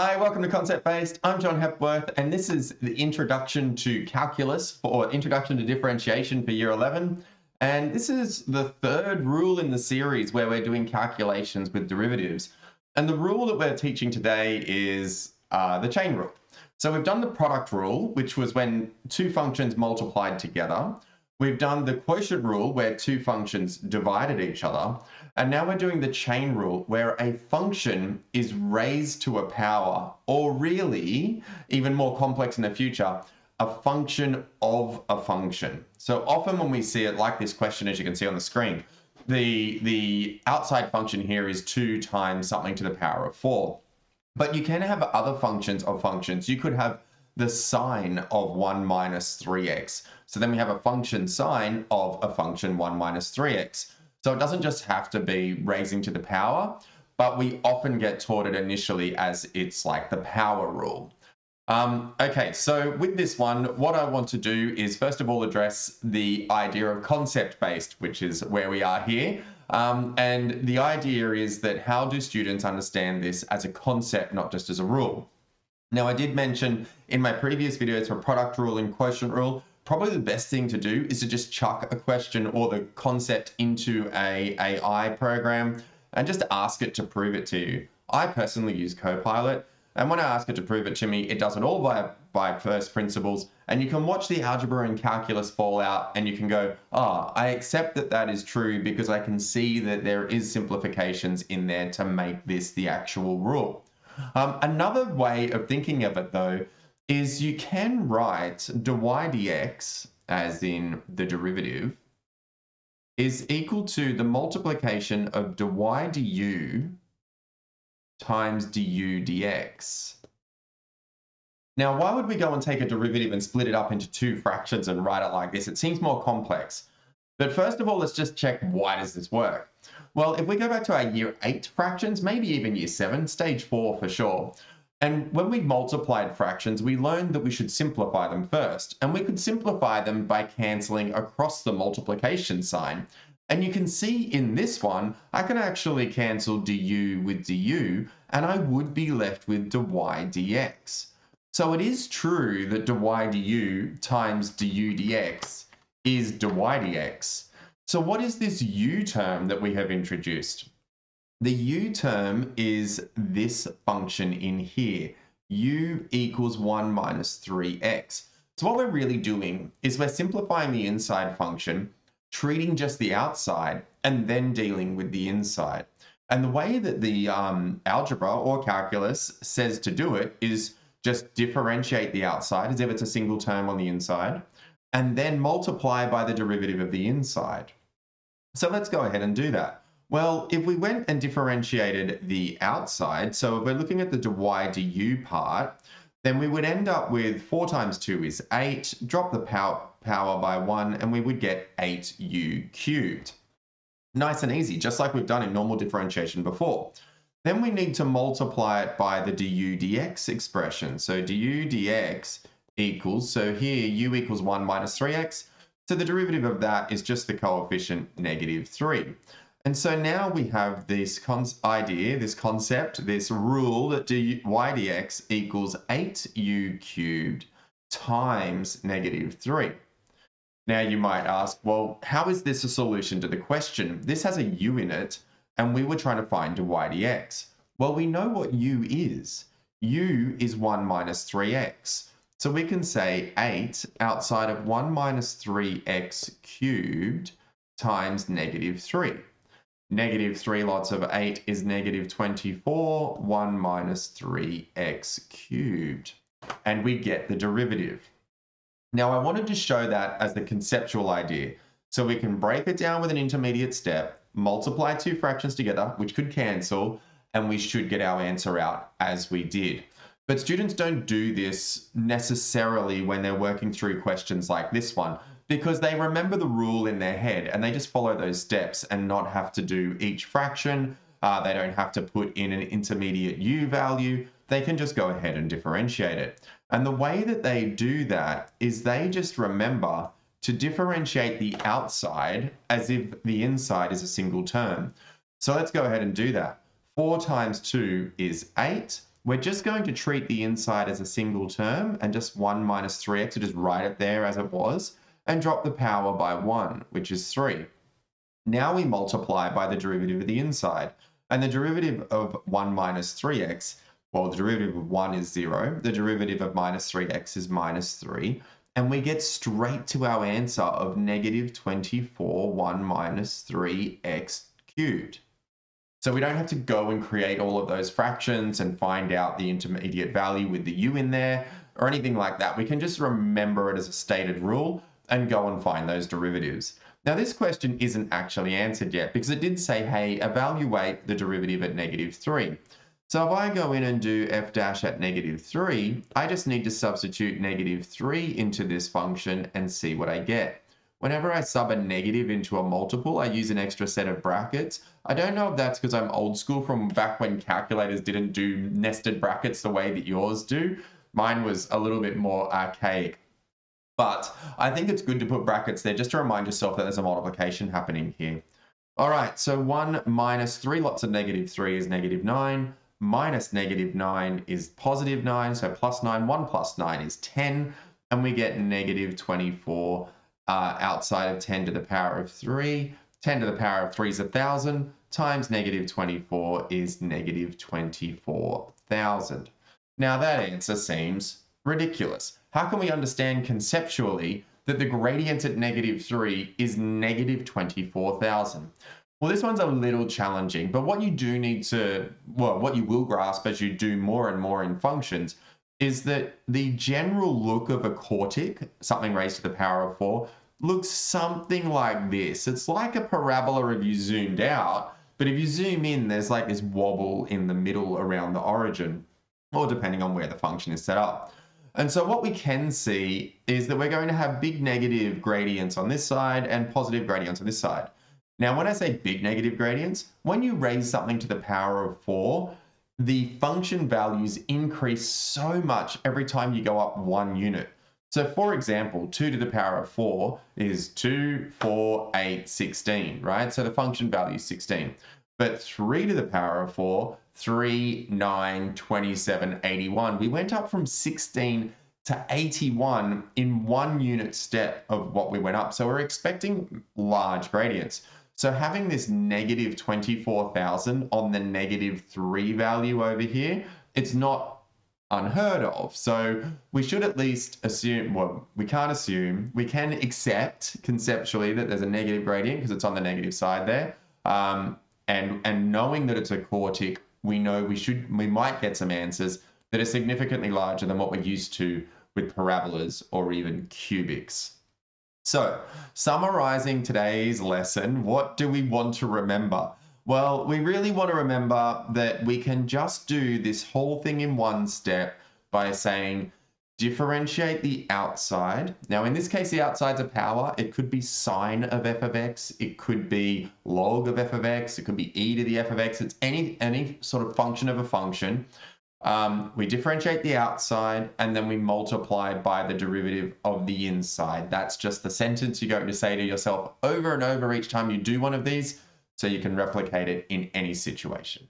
Hi, welcome to Concept Based. I'm John Hepworth, and this is the Introduction to Calculus or Introduction to Differentiation for Year 11. And this is the third rule in the series where we're doing calculations with derivatives. And the rule that we're teaching today is the chain rule. So we've done the product rule, which was when two functions multiplied together. We've done the quotient rule where two functions divided each other. And now we're doing the chain rule where a function is raised to a power, or really, even more complex in the future, a function of a function. So often when we see it like this question, as you can see on the screen, the outside function here is 2 times something to the power of 4. But you can have other functions of functions. You could have the sine of 1 minus 3x. So then we have a function sine of a function 1 minus 3x. So it doesn't just have to be raising to the power, but we often get taught it initially as it's like the power rule. Okay, so with this one, what I want to do is first of all address the idea of concept-based, which is where we are here. And the idea is that how do students understand this as a concept, not just as a rule? Now, I did mention in my previous videos for product rule and quotient rule, probably the best thing to do is to just chuck a question or the concept into a AI program and just ask it to prove it to you. I personally use Copilot, and when I ask it to prove it to me, it does it all by first principles, and you can watch the algebra and calculus fall out, and you can go, I accept that that is true because I can see that there is simplifications in there to make this the actual rule. Another way of thinking of it, though, is you can write dy dx, as in the derivative, is equal to the multiplication of dy du times du dx. Now, why would we go and take a derivative and split it up into two fractions and write it like this? It seems more complex. But first of all, let's just check, why does this work? Well, if we go back to our year 8 fractions, maybe even year 7, stage 4 for sure. And when we multiplied fractions, we learned that we should simplify them first. And we could simplify them by cancelling across the multiplication sign. And you can see in this one, I can actually cancel du with du, and I would be left with dy dx. So it is true that dy du times du dx is dy dx. So what is this u term that we have introduced? The u term is this function in here, u equals 1 minus 3x. So what we're really doing is we're simplifying the inside function, treating just the outside, and then dealing with the inside. And the way that the algebra or calculus says to do it is just differentiate the outside as if it's a single term on the inside, and then multiply by the derivative of the inside. So let's go ahead and do that. Well, if we went and differentiated the outside, so if we're looking at the dy du part, then we would end up with 4 times 2 is 8, drop the power by 1, and we would get 8u cubed. Nice and easy, just like we've done in normal differentiation before. Then we need to multiply it by the du dx expression. So du dx equals, so here u equals 1 minus 3x, so the derivative of that is just the coefficient -3. And so now we have this idea, this concept, this rule that dy dx equals 8u cubed times -3. Now you might ask, well, how is this a solution to the question? This has a u in it, and we were trying to find dy dx. Well, we know what u is. U is 1 minus 3x. So we can say 8 outside of 1 minus 3x cubed times -3. -3 lots of 8 is -24, 1 minus 3x cubed. And we get the derivative. Now I wanted to show that as the conceptual idea. So we can break it down with an intermediate step, multiply two fractions together, which could cancel, and we should get our answer out as we did. But students don't do this necessarily when they're working through questions like this one, because they remember the rule in their head and they just follow those steps and not have to do each fraction. They don't have to put in an intermediate u value. They can just go ahead and differentiate it. And the way that they do that is they just remember to differentiate the outside as if the inside is a single term. So let's go ahead and do that. 4 times 2 is 8. we're just going to treat the inside as a single term and just 1 minus 3x, so just write it there as it was, and drop the power by 1, which is 3. Now we multiply by the derivative of the inside. And the derivative of 1 minus 3x, well, the derivative of 1 is 0. The derivative of minus 3x is minus 3. And we get straight to our answer of negative 24, 1 minus 3x cubed. So we don't have to go and create all of those fractions and find out the intermediate value with the u in there or anything like that. We can just remember it as a stated rule and go and find those derivatives. Now this question isn't actually answered yet because it did say, hey, evaluate the derivative at negative 3. So if I go in and do f dash at negative 3, I just need to substitute negative 3 into this function and see what I get. Whenever I sub a negative into a multiple, I use an extra set of brackets. I don't know if that's because I'm old school from back when calculators didn't do nested brackets the way that yours do. Mine was a little bit more archaic. But I think it's good to put brackets there just to remind yourself that there's a multiplication happening here. All right, so 1 minus 3 lots of negative 3 is negative 9. Minus negative 9 is positive 9. So plus 9, 1 plus 9 is 10. And we get negative 24 outside of 10 to the power of 3. 10 to the power of 3 is 1,000 times negative 24 is negative 24,000. Now that answer seems ridiculous. How can we understand conceptually that the gradient at negative 3 is negative 24,000? Well, this one's a little challenging, but what you do need to, well, what you will grasp as you do more and more in functions is that the general look of a quartic, something raised to the power of 4, looks something like this. It's like a parabola if you zoomed out, but if you zoom in, there's like this wobble in the middle around the origin, or depending on where the function is set up. And so what we can see is that we're going to have big negative gradients on this side and positive gradients on this side. Now, when I say big negative gradients, when you raise something to the power of 4, the function values increase so much every time you go up 1 unit. So for example, 2 to the power of 4 is 2, 4, 8, 16, right? So the function value is 16. But 3 to the power of 4, 3, 9, 27, 81. We went up from 16 to 81 in 1 unit step of what we went up. So we're expecting large gradients. So having this negative 24,000 on the negative 3 value over here, it's not unheard of. So we should at least assume, well, we can't assume, we can accept conceptually that there's a negative gradient because it's on the negative side there. And knowing that it's a quartic, we know we might get some answers that are significantly larger than what we're used to with parabolas or even cubics. So, summarizing today's lesson, what do we want to remember? Well, we really want to remember that we can just do this whole thing in one step by saying differentiate the outside. Now, in this case, the outside's a power. It could be sine of f of x. It could be log of f of x. It could be e to the f of x. It's any sort of function of a function. We differentiate the outside and then we multiply by the derivative of the inside. That's just the sentence you're going to say to yourself over and over each time you do one of these, so you can replicate it in any situation.